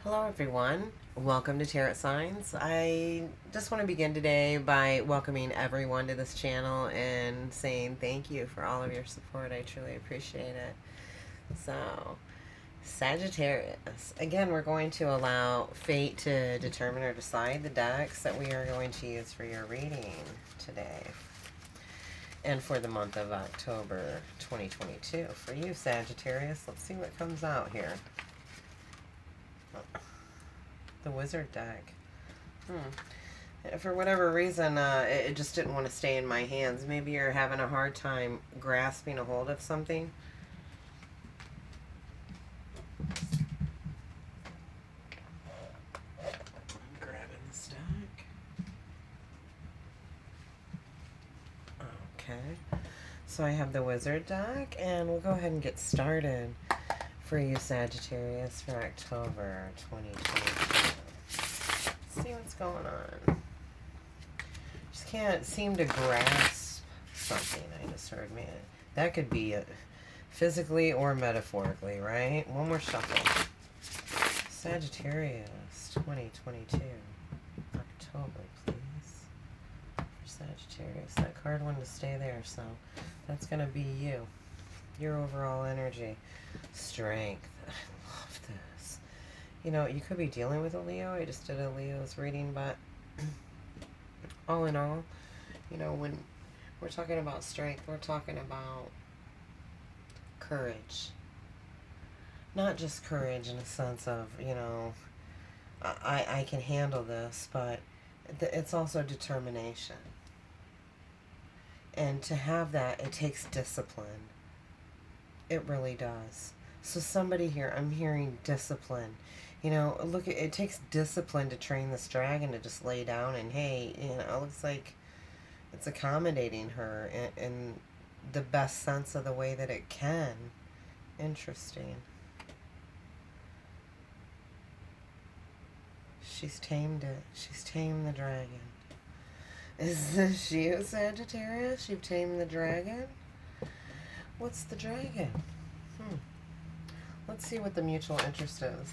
Hello everyone, welcome to Tarot Signs. I just want to begin today by welcoming everyone to this channel and saying thank you for all of your support. I truly appreciate it. So, Sagittarius. Again, we're going to allow fate to determine or decide the decks that we are going to use for your reading today. And for the month of October 2022. For you, Sagittarius, let's see what comes out here. The wizard deck. For whatever reason, it just didn't want to stay in my hands. Maybe you're having a hard time grasping a hold of something. I'm grabbing this deck. Okay. So I have the wizard deck, and we'll go ahead and get started for you, Sagittarius, for October 2022. Let's see what's going on. Just can't seem to grasp something. I just heard, man. That could be physically or metaphorically, right? One more shuffle. Sagittarius 2022. October, please. For Sagittarius. That card wanted to stay there, so that's going to be you. Your overall energy. Strength. I love this. You know, you could be dealing with a Leo. I just did a Leo's reading, but all in all, you know, when we're talking about strength, we're talking about courage. Not just courage in a sense of, you know, I can handle this, but it's also determination. And to have that, it takes discipline. It really does. So somebody here, I'm hearing discipline. You know, look, it takes discipline to train this dragon to just lay down and, hey, you know, it looks like it's accommodating her in the best sense of the way that it can. Interesting. She's tamed it. She's tamed the dragon. Is this you, Sagittarius? You've tamed the dragon? What's the dragon? Let's see what the mutual interest is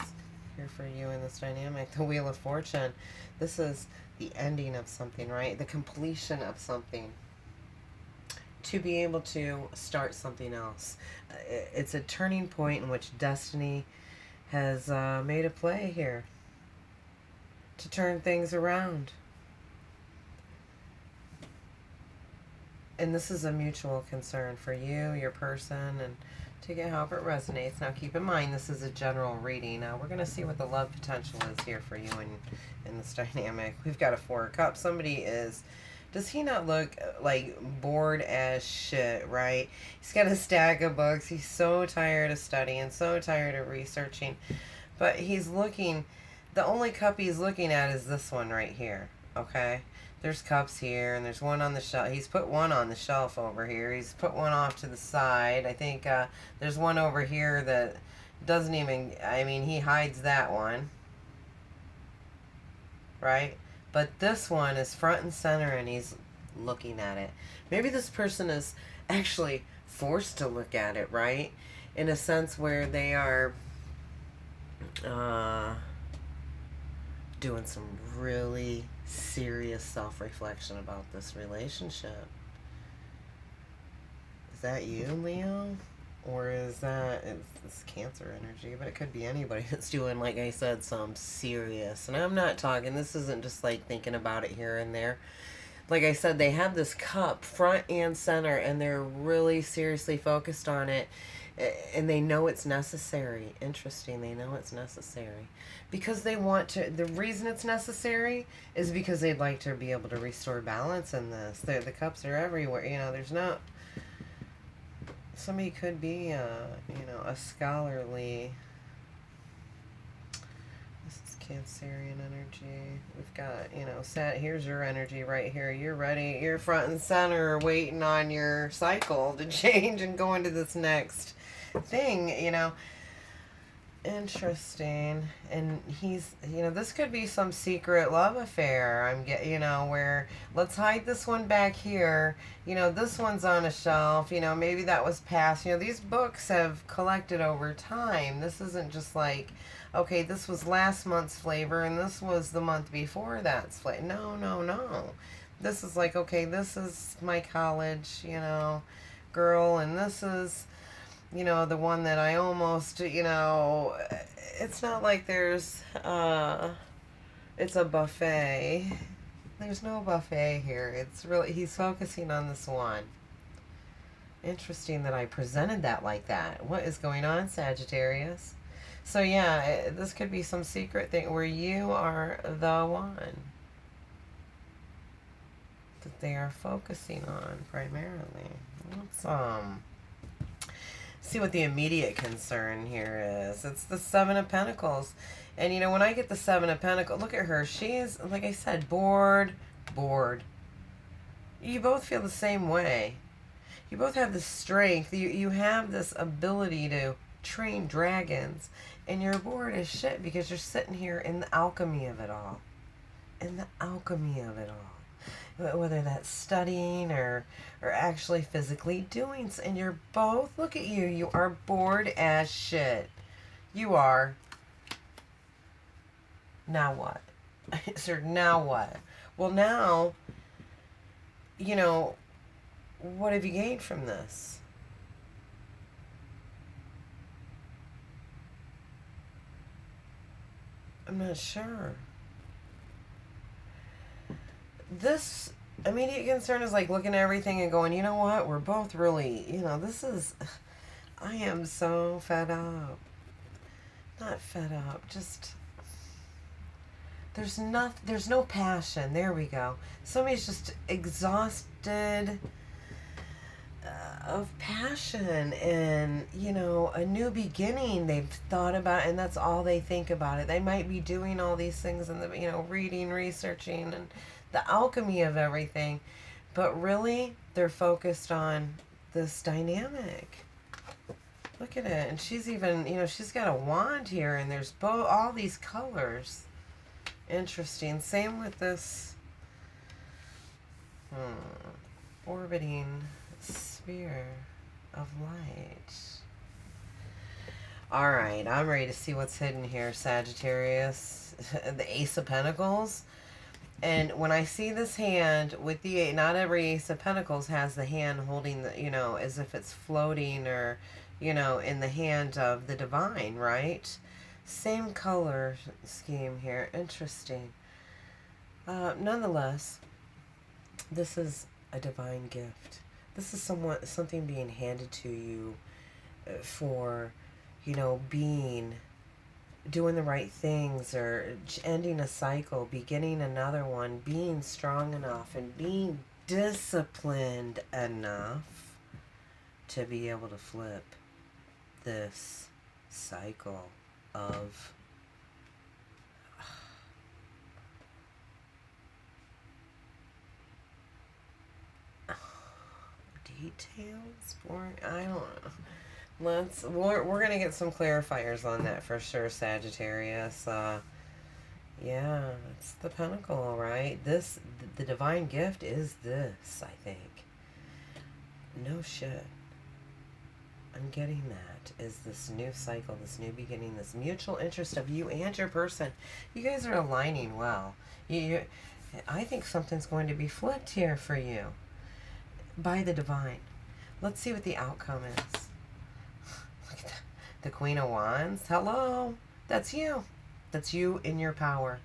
here for you in this dynamic. The Wheel of Fortune. This is the ending of something, right? The completion of something. To be able to start something else. It's a turning point in which destiny has made a play here to turn things around. And this is a mutual concern for you, your person, and take it however it resonates. Now keep in mind, this is a general reading. Now we're going to see what the love potential is here for you in this dynamic. We've got a Four of Cups. Somebody is, does he not look like bored as shit, right? He's got a stack of books. He's so tired of studying, so tired of researching. But he's looking, the only cup he's looking at is this one right here, okay? There's cups here, and there's one on the shelf. He's put one on the shelf over here. He's put one off to the side. I think there's one over here that doesn't even, I mean, he hides that one. Right? But this one is front and center, and he's looking at it. Maybe this person is actually forced to look at it, right? In a sense where they are doing some really serious self-reflection about this relationship. Is that you, Leo? Or is that, it's Cancer energy, but it could be anybody that's doing, like I said, some serious. And I'm not talking, this isn't just like thinking about it here and there. Like I said, they have this cup front and center, and they're really seriously focused on it. And they know it's necessary. Interesting, they know it's necessary. Because they want to, the reason it's necessary is because they'd like to be able to restore balance in this. The cups are everywhere. You know, there's not, somebody could be, you know, a scholarly, this is Cancerian energy. We've got, you know, here's your energy right here. You're ready, you're front and center waiting on your cycle to change and go into this next thing, you know. Interesting. And he's, you know, this could be some secret love affair. I'm getting, you know, where let's hide this one back here. You know, this one's on a shelf. You know, maybe that was past. You know, these books have collected over time. This isn't just like Okay, this was last month's flavor, and this was the month before that's flavor. No, no, no. This is like, okay, this is my college, girl, and this is, the one that I almost, it's not like it's a buffet. There's no buffet here. It's really, he's focusing on this one. Interesting that I presented that like that. What is going on, Sagittarius? So yeah, this could be some secret thing where you are the one that they are focusing on primarily. Let's see what the immediate concern here is. It's the Seven of Pentacles. And when I get the Seven of Pentacles, look at her. She is, like I said, bored. You both feel the same way. You both have the strength. You have this ability to train dragons. And you're bored as shit because you're sitting here in the alchemy of it all. In the alchemy of it all. Whether that's studying or actually physically doing. And you're both, look at you. You are bored as shit. You are. Now what? Sir, now what? Well, now, what have you gained from this? I'm not sure. This immediate concern is like looking at everything and going, you know what? We're both really, I am so fed up. Not fed up, just... There's no passion. There we go. Somebody's just exhausted of passion and, a new beginning they've thought about, and that's all they think about it. They might be doing all these things and reading, researching, and the alchemy of everything, but really they're focused on this dynamic. Look at it. And she's even, she's got a wand here, and there's all these colors. Interesting. Same with this orbiting sphere of light. All right, I'm ready to see what's hidden here, Sagittarius. The Ace of Pentacles. And when I see this hand with the, not every Ace of Pentacles has the hand holding the, as if it's floating or, in the hand of the divine, right? Same color scheme here. Interesting. Nonetheless, this is a divine gift. This is something being handed to you for, doing the right things or ending a cycle, beginning another one, being strong enough and being disciplined enough to be able to flip this cycle of details. I don't know. We're gonna get some clarifiers on that for sure, Sagittarius. Yeah, it's the Pentacle, right? The divine gift is this, I think. No shit. I'm getting that is this new cycle, this new beginning, this mutual interest of you and your person. You guys are aligning well. I think something's going to be flipped here for you by the divine. Let's see what the outcome is. Look at that. The Queen of Wands. Hello. That's you. That's you in your power.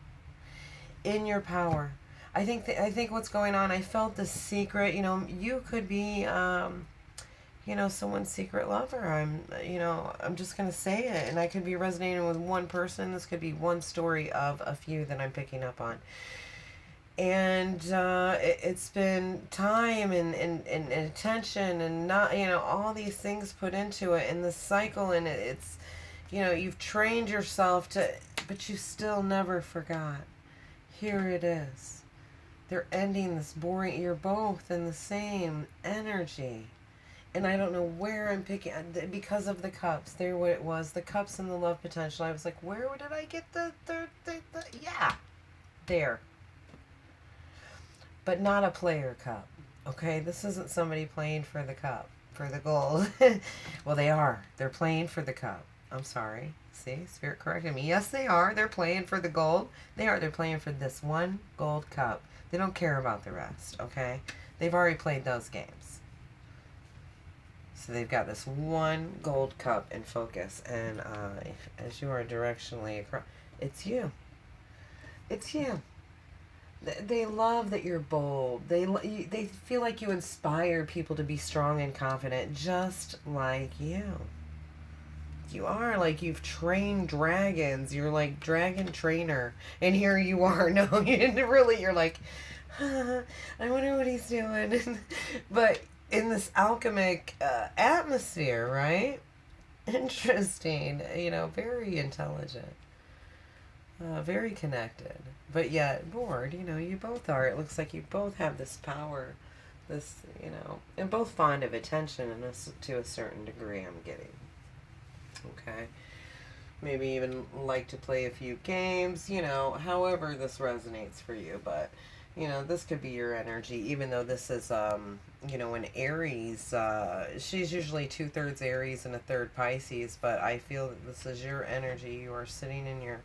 In your power. I think what's going on, I felt the secret, you could be someone's secret lover. I'm just going to say it, and I could be resonating with one person. This could be one story of a few that I'm picking up on. And it's been time and attention and not, all these things put into it in the cycle, and it's, you've trained yourself to, but you still never forgot. Here it is. They're ending this boring, you're both in the same energy. And I don't know where I'm picking, because of the cups. There what it was, the cups and the love potential. I was like, where did I get the yeah, there. But not a player cup, okay? This isn't somebody playing for the cup, for the gold. Well, they are. They're playing for the cup. I'm sorry. See, Spirit corrected me. Yes, they are. They're playing for the gold. They are. They're playing for this one gold cup. They don't care about the rest, okay? They've already played those games. So they've got this one gold cup in focus. And as you are directionally across, it's you. It's you. They love that you're bold. They feel like you inspire people to be strong and confident, just like you. You are like you've trained dragons. You're like dragon trainer, and here you are. No, really, you're like, I wonder what he's doing. But in this alchemic atmosphere, right? Interesting. Very intelligent. Very connected, but yet bored. You both are. It looks like you both have this power, and both fond of attention and to a certain degree, I'm getting. Okay. Maybe even like to play a few games, however this resonates for you. But, this could be your energy, even though this is, an Aries. She's usually 2/3 Aries and 1/3 Pisces, but I feel that this is your energy. You are sitting in your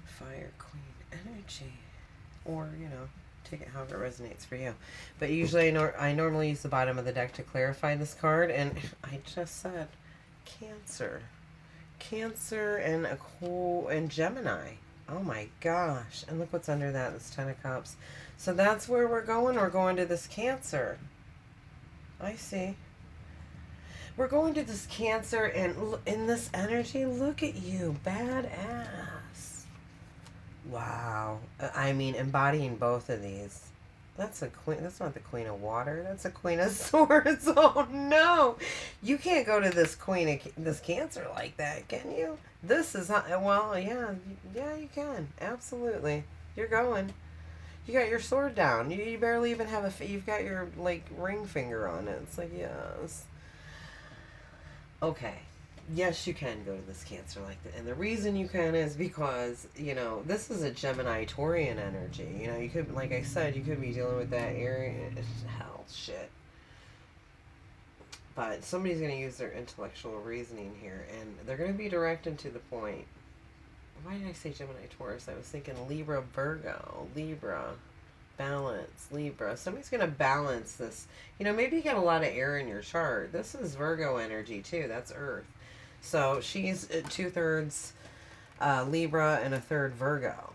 Fire Queen energy, or take it however it resonates for you. But usually I normally use the bottom of the deck to clarify this card, and I just said Cancer and Gemini. Oh my gosh. And look what's under that, this 10 of Cups. So that's where we're going. We're going to this Cancer. I see. We're going to this Cancer, and in this energy, look at you, badass. Wow. I mean, embodying both of these. That's a queen. That's not the Queen of Water. That's a Queen of Swords. Oh no! You can't go to this this Cancer like that, can you? This is well, yeah, you can. Absolutely, you're going. You got your sword down. You barely even have you've got your ring finger on it. It's like yes. Okay. Yes, you can go to this Cancer like that. And the reason you can is because, this is a Gemini Taurian energy. You could, like I said, you could be dealing with that area. Hell, shit. But somebody's going to use their intellectual reasoning here, and they're going to be direct and to the point. Why did I say Gemini Taurus? I was thinking Libra, Virgo, Libra, balance, Libra. Somebody's going to balance this. Maybe you got a lot of air in your chart. This is Virgo energy, too. That's Earth. So she's 2/3 Libra and 1/3 Virgo.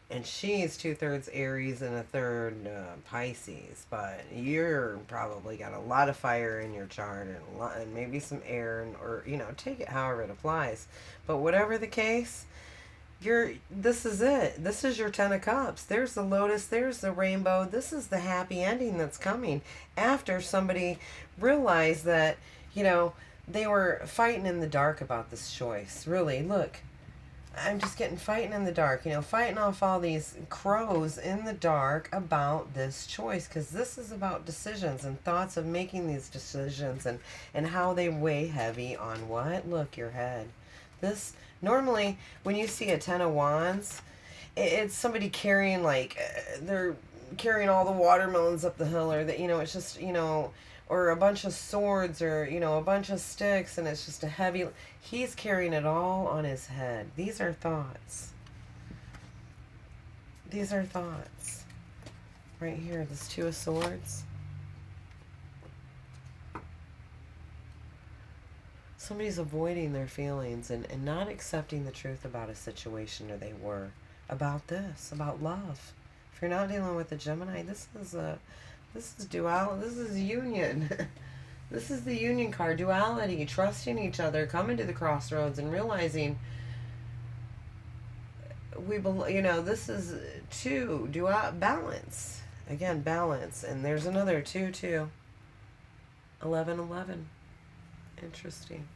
And she's 2/3 Aries and 1/3 Pisces. But you're probably got a lot of fire in your chart and maybe some air, or take it however it applies. But whatever the case, this is it. This is your 10 of Cups. There's the Lotus. There's the Rainbow. This is the happy ending that's coming after somebody realized that, they were fighting in the dark about this choice. Really, look, I'm just getting fighting in the dark, fighting off all these crows in the dark about this choice, because this is about decisions and thoughts of making these decisions and how they weigh heavy on what? Look, your head. This, normally, when you see a 10 of Wands, it's somebody carrying, they're carrying all the watermelons up the hill, or that, it's just, or a bunch of swords, or, a bunch of sticks, and it's just a heavy... He's carrying it all on his head. These are thoughts. These are thoughts. Right here, this 2 of Swords. Somebody's avoiding their feelings and not accepting the truth about a situation, or they were. About this, about love. If you're not dealing with a Gemini, this is duality. This is union. This is the union card. Duality, trusting each other, coming to the crossroads and realizing this is balance. Again, balance. And there's another 2. 11. Interesting.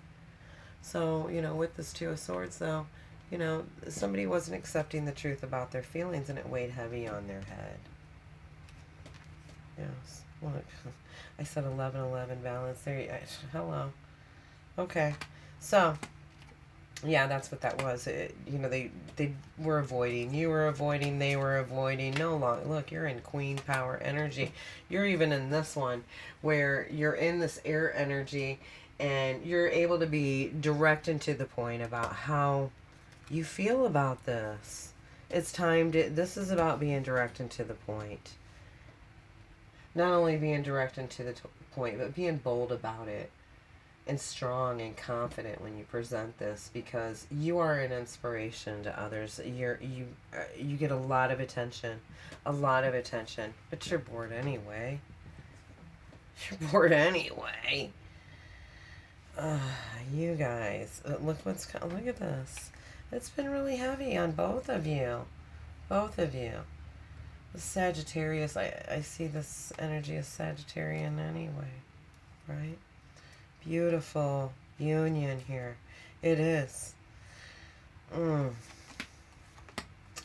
So, with this 2 of Swords, though, somebody wasn't accepting the truth about their feelings, and it weighed heavy on their head. Yes. Look, I said 11 balance. Hello. Okay. So, yeah, that's what that was. They were avoiding. You were avoiding. They were avoiding. No long. Look, you're in Queen Power energy. You're even in this one where you're in this air energy, And you're able to be direct and to the point about how you feel about this. It's time to, this is about being direct and to the point. Not only being direct and to the point, but being bold about it. And strong and confident when you present this, because you are an inspiration to others. You get a lot of attention. A lot of attention. But you're bored anyway. You're bored anyway. You guys, look at this. It's been really heavy on both of you. Both of you. The Sagittarius, I see this energy as Sagittarian anyway. Right? Beautiful union here. It is. And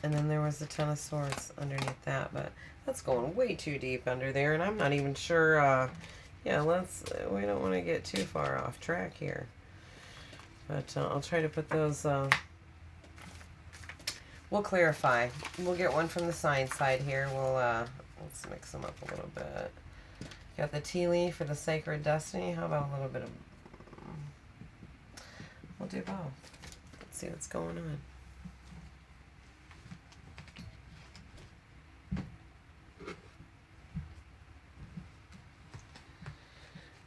then there was the Ten of Swords underneath that, but that's going way too deep under there, and I'm not even sure, yeah, we don't want to get too far off track here. But I'll try to put those, we'll clarify. We'll get one from the sign side here. We'll, let's mix them up a little bit. Got the tea leaf for the sacred destiny. How about a little bit of, we'll do both. Let's see what's going on.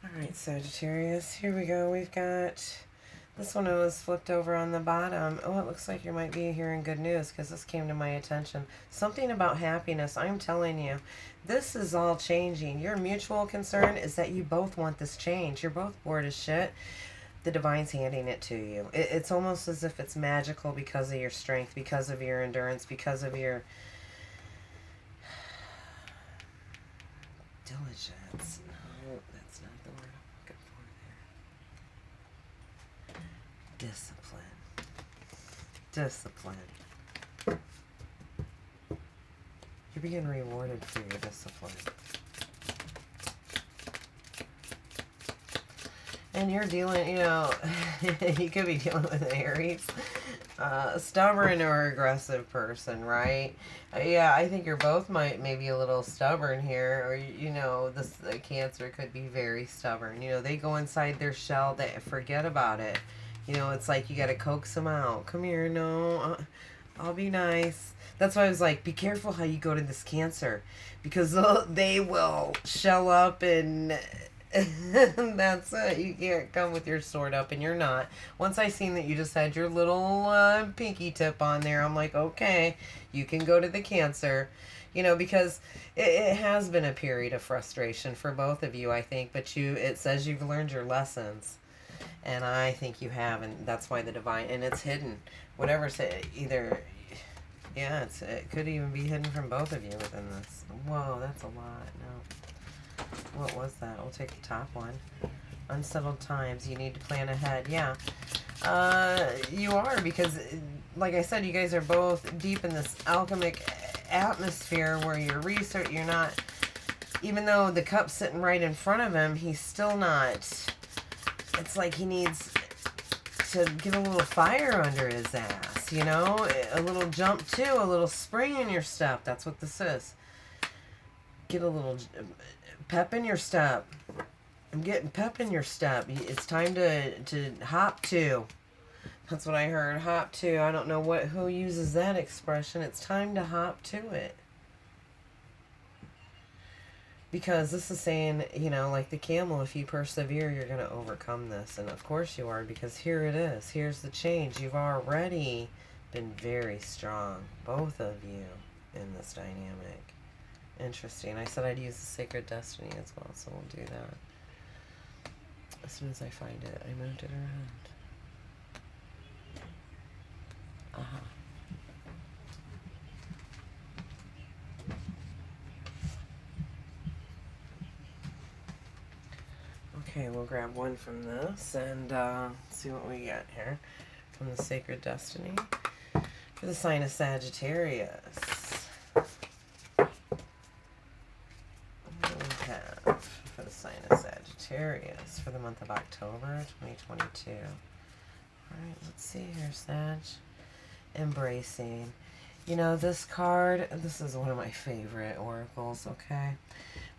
Alright, Sagittarius, here we go. We've got, this one was flipped over on the bottom. Oh, it looks like you might be hearing good news, because this came to my attention. Something about happiness. I'm telling you, this is all changing. Your mutual concern is that you both want this change. You're both bored as shit. The divine's handing it to you. It's almost as if it's magical because of your strength, because of your endurance, because of your diligence. No, that's not the word I'm looking for there. Discipline. Discipline. You're being rewarded for your discipline. And you're dealing, you know, you could be dealing with an Aries. Stubborn or aggressive person, right? Yeah, I think you're both maybe a little stubborn here. Or, you know, the Cancer could be very stubborn. You know, they go inside their shell, they forget about it. You know, it's like you got to coax them out. Come here, no, I'll be nice. That's why I was like, be careful how you go to this Cancer. Because they will shell up and that's it. You can't come with your sword up, and you're not. Once I seen that you just had your little pinky tip on there, I'm like, okay, you can go to the Cancer. You know, because it has been a period of frustration for both of you, I think. But it says you've learned your lessons. And I think you have, and that's why the divine, and it's hidden. Whatever's either, yeah, it could even be hidden from both of you within this. Whoa, that's a lot. No. What was that? I'll take the top one. Unsettled times. You need to plan ahead. Yeah. You are, because, like I said, you guys are both deep in this alchemic atmosphere where you're not, even though the cup's sitting right in front of him, he's still not, it's like he needs to get a little fire under his ass, you know? A little jump too, a little spring in your step. That's what this is. Get a little pep in your step. I'm getting pep in your step. It's time to hop to. That's what I heard. Hop to. I don't know who uses that expression. It's time to hop to it. Because this is saying, you know, like the camel, if you persevere, you're going to overcome this. And of course you are, because here it is. Here's the change. You've already been very strong, both of you, in this dynamic. Interesting. I said I'd use the sacred destiny as well, so we'll do that. As soon as I find it, I moved it around. Okay, we'll grab one from this and see what we get here from the sacred destiny for the sign of Sagittarius. What do we have for the sign of Sagittarius for the month of October 2022? Alright, let's see here, Sag. Embracing. You know, this card, this is one of my favorite oracles, okay?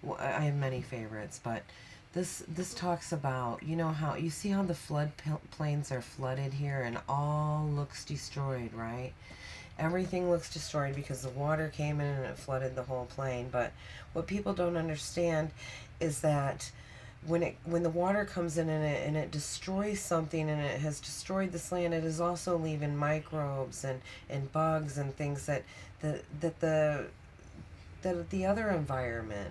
Well, I have many favorites, but This talks about, you know how, you see how the flood plains are flooded here and all looks destroyed, right? Everything looks destroyed because the water came in and it flooded the whole plain. But what people don't understand is that when the water comes in and it destroys something and it has destroyed this land, it is also leaving microbes and bugs and things that the other environment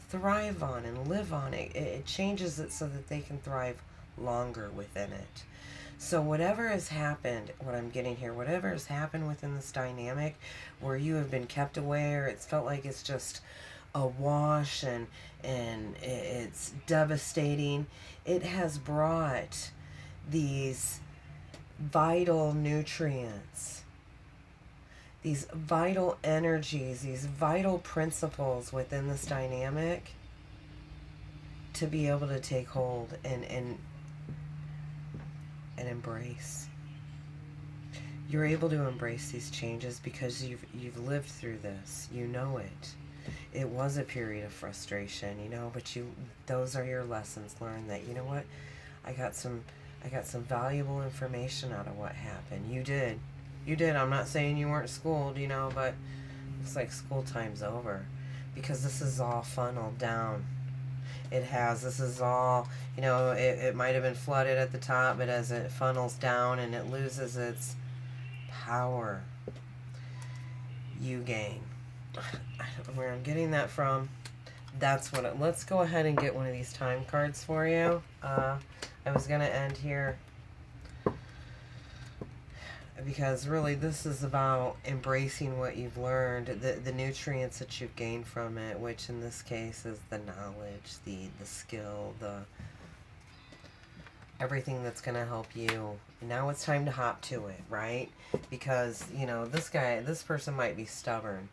thrive on and live on. It changes it so that they can thrive longer within it. So whatever has happened, what I'm getting here, whatever has happened within this dynamic where you have been kept away, or it's felt like it's just a wash and it's devastating, it has brought these vital nutrients, these vital energies, these vital principles within this dynamic to be able to take hold and embrace. You're able to embrace these changes because you've lived through this. You know it. It was a period of frustration, you know, but those are your lessons learned, that, you know what, I got some valuable information out of what happened. You did. I'm not saying you weren't schooled, you know, but it's like school time's over because this is all funneled down. This is all, you know, it might have been flooded at the top, but as it funnels down and it loses its power, you gain. I don't know where I'm getting that from. That's what let's go ahead and get one of these time cards for you. I was going to end here because really this is about embracing what you've learned, the nutrients that you've gained from it, which in this case is the knowledge, the skill, everything that's going to help you. Now it's time to hop to it, right? Because, you know, this person might be stubborn.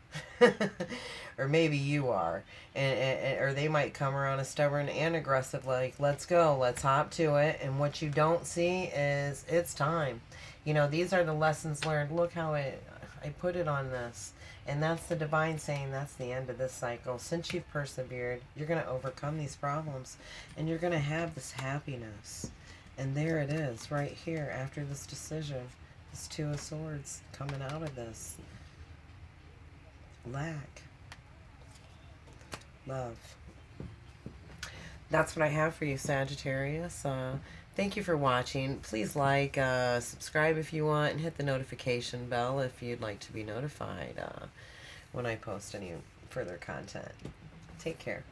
Or maybe you are. Or they might come around as stubborn and aggressive, like, let's go, let's hop to it. And what you don't see is it's time. You know, these are the lessons learned. Look how I put it on this. And that's the divine saying that's the end of this cycle. Since you've persevered, you're going to overcome these problems. And you're going to have this happiness. And there it is, right here, after this decision. This Two of Swords coming out of this. Lack. Love. That's what I have for you, Sagittarius. Thank you for watching. Please like, subscribe if you want, and hit the notification bell if you'd like to be notified when I post any further content. Take care.